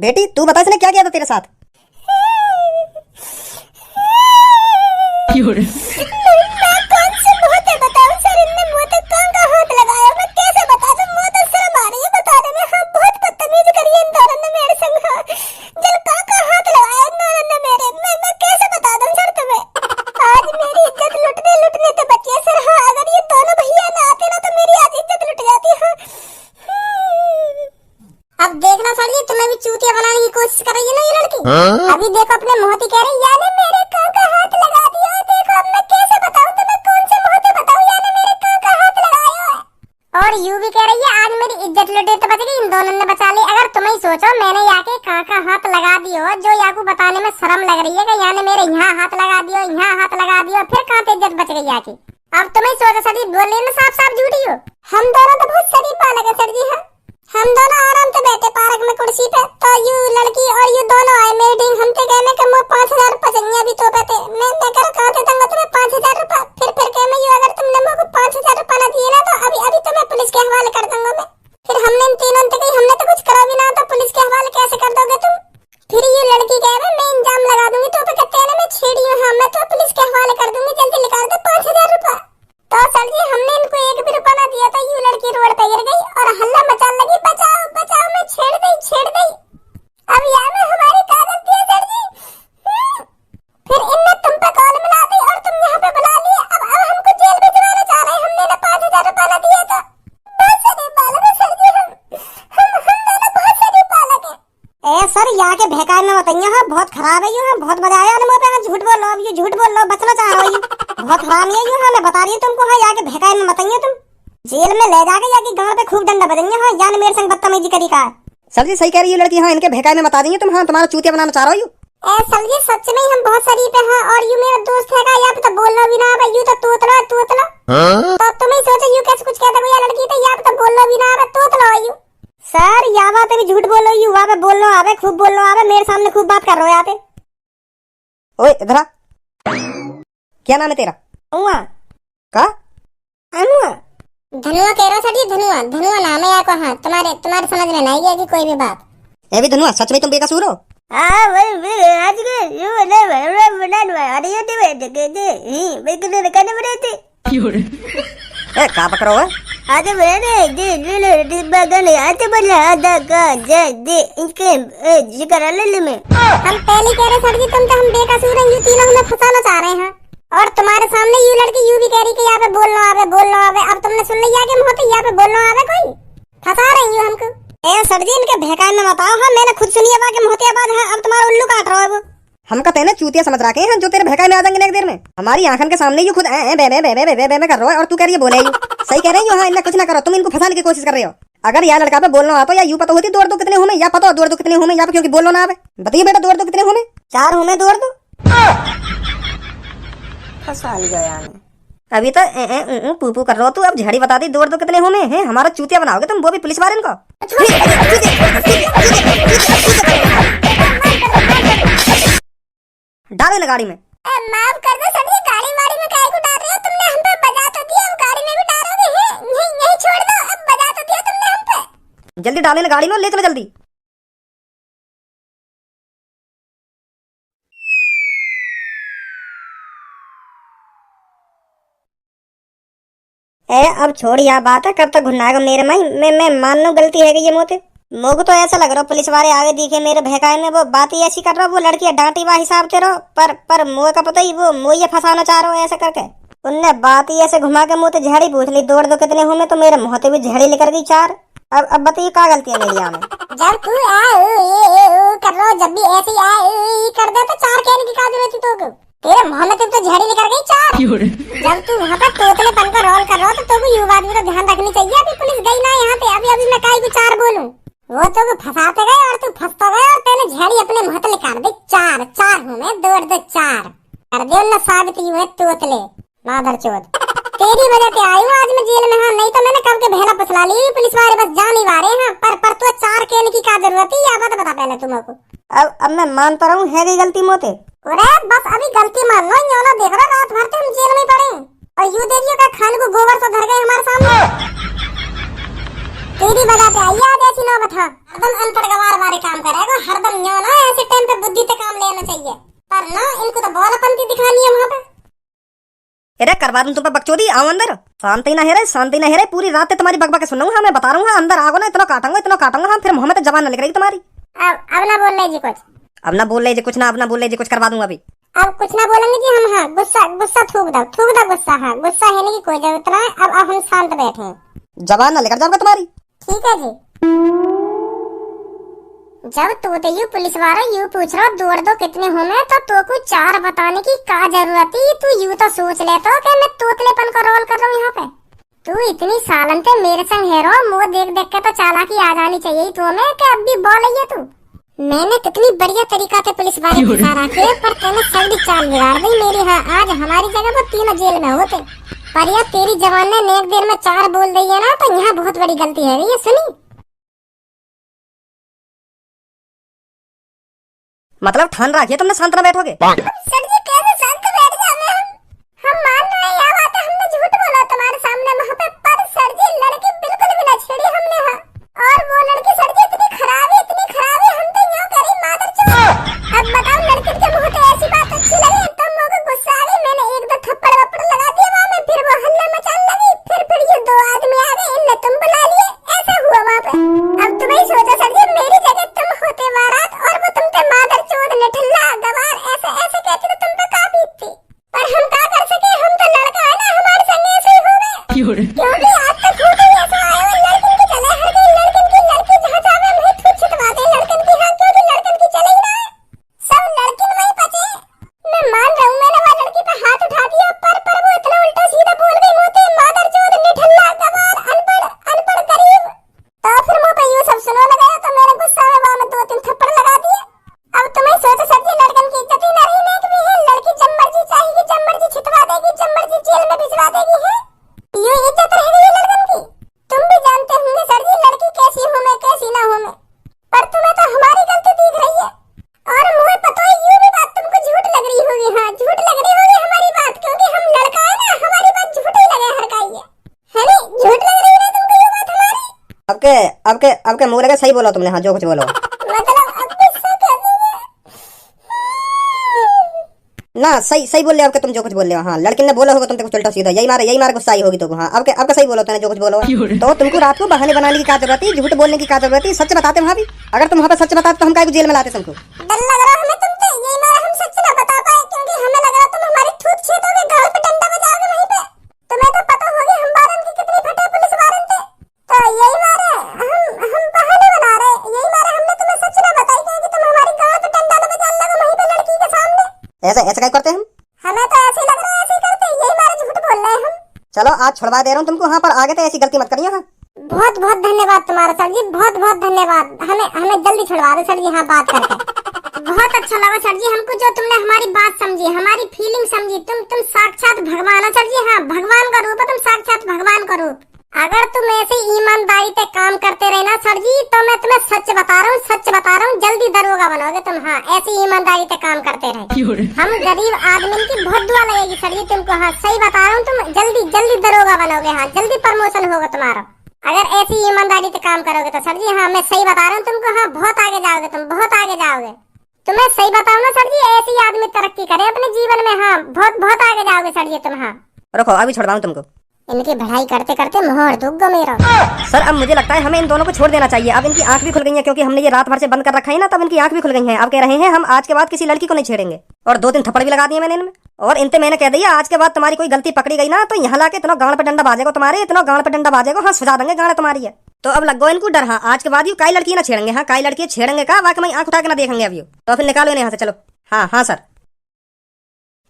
बेटी तू बता इसने क्या किया था तेरे साथ? मैं कौन से मुंह से बताऊं सर, इनने मुंह तक कौन का हाथ लगाया, मैं कैसे बता दूं? मुंह तो शर्म आ रही है बताने में। हाँ बहुत बदतमीजी करी है इन दोनों ने मेरे संग। हाँ जल कौन का हाथ लगाया इन दोनों ने मेरे, मैं कैसे बता दूं सर तुम्हें? आज मेरी इज्जत लुटने तो बची है सर। हाँ अगर ये दोनों भैया ना आते ना तो मेरी आज इज्जत लुट जाती। हाँ अब देखना सर, ये तुम्हें भी चूतिया बनाने की कोशिश कर रही है ना ये लड़की। अभी देखो अपने मोहती कह रही यानी मेरे कान का हाथ लगा दिया। देखो अब मैं कैसे बताऊं तुम्हें, कौन से मोहती बताऊं यानी मेरे कान का हाथ लगाया है। और यूं भी कह रही है आज मेरी इज्जत लुटे तो बच गई, इन दोनों ने बचा ली। अगर तुम ही सोचो मैंने याके कान का हाथ लगा दियो, जो याकू बताने में शर्म लग रही है कि यानी मेरे यहाँ हाथ लगा दियो, यहाँ हाथ लगा दियो, फिर कहाँ पे इज्जत बच गई याकी। अब तुम ही सोचो सर, बोलने में साफ साफ झूठी हो। हम दोनों तो बहुत शरीफ बालक है सर जी। हाँ हम दोनों आराम से बैठे पार्क में कुर्सी पे, तो यू लड़की और यू दोनों आए मेरे ढींग हम ते कहने कि 5000 रुपए चाहिए अभी तो पे। मैं कर कहां से दूंगा तुम्हें 5000 रुपए? फिर कह मैं यू अगर तुमने मुझे 5000 रुपए ना दिए ना तो अभी तो मैं पुलिस के हवाले कर दूंगा मैं। फिर हमने इन तीनों से कही हमने तो कुछ करा भी ना, तो पुलिस के हवाले कैसे कर दोगे तुम? फिर ये लड़की कह रही मैं इंजाम लगा दूंगी तो पे कहते हैं मैं छेड़ी हूं। हां मैं तो पुलिस के हवाले कर दूंगी, जल्दी निकाल दो 5000 रुपए। तो सर जी हमने इनको एक भी रुपया ना दिया था, यू लड़की रोड पे गिर गई और हल्ला मचाने लगी बचाओ बचाओ, मैं छेड़ गई। अब यहाँ में हमारी क्या गलती है सर जी? फिर इनने तुम पे कॉल मिला दी और तुम यहाँ पे बुला लिए। अब हमको जेल भिजवाना चाह रहे हैं, हमने ना 5000 रुपया ना दिए तो। बहुत सारी बालक है सर जी, हम दोनों बहुत सारी बालक है। ए सर यहाँ के भैकाए में बताइए। हाँ बहुत खराब है यू। हाँ बहुत मजा आया मुँह पे झूठ बोल लो, अब ये झूठ बोल लो, बचना चाह रहे हो बहुत हराम है यू। हाँ मैं बता रही हूँ तुमको। हाँ यहाँ के भैकाए में बताइए तुम जेल में ले जाके या कि गांव पे खूब डंडा बजेंगे। हाँ यानी मेरे संग बदतमीजी करी का। सर जी सही कह रही है लड़की। हाँ इनके भैकाए में बता देंगे तुम। हाँ तुम्हारा चूतिया बनाना चाह रहा हो। ए सर जी सच में हम बहुत शरीफ है। हाँ और यू मेरा दोस्त है का, यहाँ पे तो बोलना भी ना आवे, यू तो तोतला तो तुम ही सोचो यू कैसे कुछ कहते कोई लड़की तो यहाँ पे तो बोलना भी ना आवे, तोतला हो यू। सर यहाँ पे भी झूठ बोलो यू, वहाँ पे बोलना आवे, खूब बोलना आवे, मेरे सामने खूब बात कर रहे हो यहाँ पे। ओए इधर आ, क्या नाम है तेरा? अनुआ का अनुआ धनुआ कह रहा सर जी, धनुआ नाम है यार को। हाँ तुम्हारे समझ में नहीं गया कि कोई भी बात। ए भी धनुआ सच में तुम बेकसूर हो? हाँ वही आज के यू ने बना अरे ये ए का पकड़ो है? आज मैंने दे बगल आते बोला आधा का दे इनके जी करा ले में। हम पहले कह रहे सर जी तुम तो हम बेकसूर हैं, ये तीनों हमें फंसाना चाह रहे हैं। और तुम्हारे सामने ये लड़की यू भी कह रही कि यहाँ पे बोलना आवे। अब तुमने सुन लिया कि मुझे यहाँ पे बोलना आवे, कोई फंसा रही हो हमको। ए सर जी इनके भैकाए में बताओ। हाँ मैंने खुद सुनी है कि मोहतियाबाद है, अब तुम्हारा उल्लू काट रहा है वो। हम कहते हैं ना चूतिया समझ रखे हैं जो तेरे भैकाए में आ जाएंगे एक देर में। हमारी आंखन के सामने ये खुद बे कर रहा है और तू कह रही है बोले। सही कह रही हो। हाँ इनका कुछ ना करो, तुम इनको फंसाने की कोशिश कर रहे हो। अगर यार लड़का पे बोलना आता या यूं पता होती दौड़ दो कितने हूं मैं, या पता दौड़ दो कितने हूं मैं, या क्योंकि बोलना ना आवे। बताइए बेटा दौड़ दो कितने हूं मैं? 4 हूं मैं, दौड़ दो। फंसा लिया यार। अभी तो पू कर रहा हो तू, अब झाड़ी बता दी दौड़ दो कितने हूं मैं। हैं हमारा चूतिया बनाओगे तुम, वो भी पुलिस वाले को। डाले ना गाड़ी में। माफ कर दो सर जी, गाड़ी वाड़ी में काहे को डाल रहे हो? तुमने हम पे बजा तो दिया, हम गाड़ी में भी डालोगे हैं? नहीं छोड़ दो, अब बजा तो दिया तुमने हम पे। जल्दी डाले ना गाड़ी में, ले चलो जल्दी। अब छोड़ यह बात है, कब तक घुनाएगा मेरे माई? मैं मान लूं गलती है कि ये मोते मोको तो ऐसा लग रहा पुलिस वाले आगे दिखे मेरे भैकाए में, वो बात ही ऐसी कर रहा, वो लड़की डांटी बा हिसाब से रहो। पर मोए का पता ही वो मोए फंसाना चाह रहा हो ऐसा करके। उनने बात ही ऐसे घुमा के मुँह तो झाड़ी पूछ ली दौड़ दो कितने हूं मैं, तो मेरे मुँह भी झाड़ी निकल गई 4। अब बताइए क्या गलती है मेरी यहाँ में? जब तू कर रहा जब भी ऐसे कर दे तो 4 कहने की क्या जरूरत थी तो? तेरे मुँह में तो झाड़ी निकल गई 4। जब तू वहाँ पर तोतलेपन का रोल कर रहा हो तो तू युवा आदमी का ध्यान रखनी चाहिए। अभी पुलिस गई ना यहाँ पे, अभी मैं काहे को 4 बोलूं? वो तो फंसाते गए और तू फंसता गया और तेने झाड़ी अपने मुँह तले काट दी 4 हूँ मैं, दौड़ दो 4 कर दे ना साबित यू है तोतले माधर चौथ। तेरी वजह से आई हूँ आज मैं जेल में। हाँ नहीं तो मैंने कब के भेला पसला ली, पुलिस वाले बस जान ही वारे हैं। पर तो 4 कहने की क्या जरूरत है? या बात बता पहले तुमको। अब मैं मानता रहूं है गई गलती मोते। अरे बस अभी गलती मान लो, न्योला देख रहा रात भर हम जेल में पड़े और यू देखियो का खान को गोबर से धर गए हमारे सामने। तेरी वजह से आई आज ऐसी यो बता एकदम अंतरगवार बारे काम करेगा हरदम यो ना ऐसे टाइम पे बुद्धि से काम लेना चाहिए पर ना इनको तो बोलपंती दिखानी है वहाँ पे। अरे करवा दूं तुम पे बकचोदी, आओ अंदर। शांति ना है शांति ना है, पूरी रात तुम्हारी बकबक सुनूंगा। मैं बता रहा हूँ अंदर आओ ना, इतना काटूंगा फिर मुँह में तो जबान न निकलेगी तुम्हारी। अब ना बोल रहे जी कुछ, अब ना बोल ले जी कुछ ना, अब ना बोल ले जी कुछ, करवा दूंगा अभी। अब कुछ ना बोलेंगे जी हम। हाँ गुस्सा थूक दो गुस्सा। हाँ गुस्सा है नहीं की कोई जरूरत ना है। अब हम शांत बैठे हैं, जबान ना लेकर जाऊंगा तुम्हारी। ठीक है जी। जब तू यू पुलिस वाला यू पूछ रहा दौड़ दो कितने हो में तो को चार बताने की का जरूरत थी। तू यू तो सोच ले तो कि मैं तोतलेपन का रोल कर रहा हूँ यहाँ पे। तू इतनी सालन से मेरे संग है रो, मुँह देख देख के तो चालाकी आ जानी चाहिए तू में कि अब भी बोल रही है तू। मैंने कितनी बढ़िया तरीका से पुलिस वाले फंसा रखे पर तेने सभी चाल बिगाड़ दी मेरी। हाँ आज हमारी जगह वो तीनों जेल में होते पर यह तेरी जवान ने नेक देर में चार बोल दी है ना, तो यहाँ बहुत बड़ी गलती है। ये सुनी मतलब ठान रखिए तुमने शांत ना बैठोगे। सर जी कैसे शांत बैठ जाए हम मान रहे हैं यह बात है, हमने झूठ बोला तुम्हारे सामने वहाँ पे। पर सर जी लड़की बिल्कुल भी न छेड़ी हमने। हाँ और वो लड़की सर जी इतनी खराब है हम तो यूँ करी मादर चोद। अब बताओ लड़की के मुँह पे ऐसी बात अच्छी लगी तो मुझे गुस्सा आ गई। मैंने एक दो थप्पड़ वप्पड़ लगा दिए वहाँ में, फिर वो हल्ला मचाने लगी। फिर ये दो आदमी आ गए, इनने तुम बुला लिए, ऐसा हुआ वहाँ पे। अब तुम ही सोचो सर जी मेरी जगह तुम होते वारात और वो तुम पे मादर चोद निठल्ला गवार ऐसे कहती तो तुम पे काफी थी। पर हम क्या कर सके, हम तो लड़का है ना, हमारे संग ऐसे ही हो गए। क्योंकि आज तक खुद ही ऐसा आया और लड़कन की चले हर गई। लड़की जहाँ जावे हम ही छुट छुटवाते लड़कन की। हाँ क्योंकि लड़कन की चले ही ना है, सब लड़किन में ही बचे। मैं मान रहा हूँ मैंने वो लड़की पे हाथ उठा दिया पर वो इतना उल्टा सीधा बोल गई मुझे मादर चोद निठल्ला गवार अनपढ़ गरीब। तो फिर मुँह पे यूँ सब सुनो लगा तो मैंने गुस्सा में वहाँ में 2-3 थप्पड़ लगा दिए। अब तुम्हें सोचो सर जी लड़कन की इज्जत ही न रहने की भी है। लड़की जब मर्जी चाहेगी जब मर्जी छिटवा देगी, जब मर्जी जेल में भिजवा देगी। है ये इज्जत रह गई लड़कन की। तुम भी जानते होंगे सर जी लड़की कैसी हूँ मैं कैसी ना हूँ मैं, पर तुम्हें तो हमारी गलती दिख रही है। और मुझे पता है यूँ भी बात तुमको झूठ लग रही होगी। हाँ झूठ लग रही होगी हमारी बात, क्योंकि हम लड़का है ना, हमारी बात झूठ ही लगे हर का ही है नहीं, झूठ लग रही है तुमको ये बात हमारी। आपके मुंह लगे, सही बोलो तुमने। हाँ जो कुछ बोलो ना सही बोल रहे हो। तुम जो कुछ बोल रहे हो हाँ लड़की ने बोला होगा तुम कुछ उल्टा सीधा, यही मारे गुस्सा आई होगी तुमको। हाँ आपका सही बोलो तुमने जो कुछ बोलो। तो तुमको रात को बहाने बनाने की क्या जरूरत है, झूठ बोलने की क्या जरूरत है। सच बताते वहाँ भी, अगर तुम वहाँ पे सच बताते तो हम काहे को जेल में लाते सबको। डर लग रहा हमें तुमसे, यही मारा हम सच ना बता पाए क्योंकि हमें लग रहा तुम हमारी थूत छेदोगे, गाल पे डंडा बजाओगे वहीं पे। तुम्हें तो पता होगी हम बारन की कितनी फटे पुलिस वारन थे, तो यही मारे हम बहाने बना रहे। यही मारे हमने तुम्हें सच ना बताई क्योंकि तुम हमारी गाल पे डंडा न बजा लगे वहीं पे लड़की के सामने। ऐसा क्या करते हम? हमें तो ऐसे लग रहा है ऐसे करते, यही मारे झूठ बोल रहे हैं हम। चलो आज छुड़वा दे रहा हूँ तुमको। हाँ पर आगे तो ऐसी गलती मत करिए। हाँ बहुत धन्यवाद तुम्हारा सर जी, बहुत धन्यवाद। हमें जल्दी छुड़वा दो सर जी। हाँ बात करके बहुत अच्छा लगा सर जी हमको, जो तुमने हमारी बात समझी, हमारी फीलिंग समझी। तुम साक्षात भगवान हो सर जी। हाँ भगवान का रूप है तुम, साक्षात भगवान का रूप। अगर तुम ऐसे ईमानदारी से काम करते रहे ना सर जी, तो मैं तुम्हें सच बता रहा हूँ जल्दी दरोगा बनोगे तुम। हाँ ऐसी ईमानदारी से काम करते रहे, हम गरीब आदमी की बहुत दुआ लगेगी सर जी तुमको। हाँ सही बता रहा हूँ, तुम जल्दी दरोगा बनोगे। हाँ जल्दी प्रमोशन होगा तुम्हारा अगर ऐसी ईमानदारी से काम करोगे तो सर जी। हाँ मैं सही बता रहा हूँ तुमको। हाँ बहुत आगे जाओगे तुम, बहुत आगे जाओगे। तुम्हें सही बताओ ना सर जी, ऐसे ही आदमी तरक्की करे अपने जीवन में। हाँ बहुत आगे जाओगे सर जी तुम। हाँ रुको अभी छुड़वाऊं तुमको। इनकी बढ़ाई करते करते मोहर दुख गो मेरा। सर अब मुझे लगता है हमें इन दोनों को छोड़ देना चाहिए। अब इनकी आंख भी खुल गई है, क्योंकि हमने ये रात भर से बंद कर रखा है ना, तब इनकी आंख भी खुल गई है। अब कह रहे हैं हम आज के बाद किसी लड़की को नहीं छेड़ेंगे, और 2-3 थप्पड़ भी लगा दिए मैंने इनमें। और इनसे मैंने कह दिया आज के बाद तुम्हारी कोई गलती पकड़ी गई ना तो यहाँ लाके इतना गाड़ पे डंडा बाजेगा तुम्हारे, इतना गाड़ पे डंडा बाजेगा। हाँ सुझा देंगे गाड़ तुम्हारी है। तो अब लगो इनको डर। हाँ आज के बाद ये काई लड़की ना छेड़ेंगे। हाँ काई लड़की छेड़ेंगे का वाकई में आंख उठा के ना देखेंगे अभी। तो फिर निकालो यहाँ से। चलो हाँ सर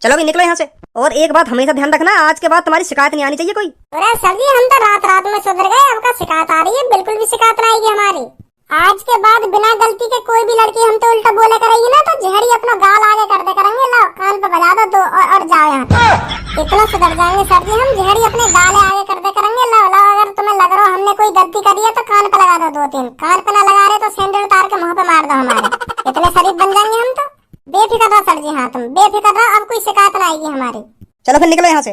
चलो भी निकलो यहाँ से। और एक बात हमेशा ध्यान रखना, आज के बाद तुम्हारी शिकायत नहीं आनी चाहिए कोई। अरे सर जी हम तो रात में सुधर गए, आपका शिकायत आ रही है? बिल्कुल भी शिकायत नहीं आएगी हमारी। आज के बाद बिना गलती के कोई भी लड़की हम तो उल्टा बोले करेगी ना तो जहरी अपना गाल आगे कर दे करेंगे। लो कान पे बजा दो और जाओ यहाँ पे। इतना सुधर जाएंगे सर जी हम, जहरी अपने गाल आगे कर दे करेंगे। लो अगर तुम्हें लग रहा हमने कोई गलती करी है तो कान पे लगा दो 2-3। कान पे ना लगा रहे तो सैंडल उतार के मुँह पे मार दो हमारे। इतने शरीफ बन जाएंगे हम तो। बेफिक्र रहो सर जी। हाँ तुम बेफिक्र रहो, अब कोई शिकायत ना आएगी हमारी। चलो फिर निकलो यहाँ से।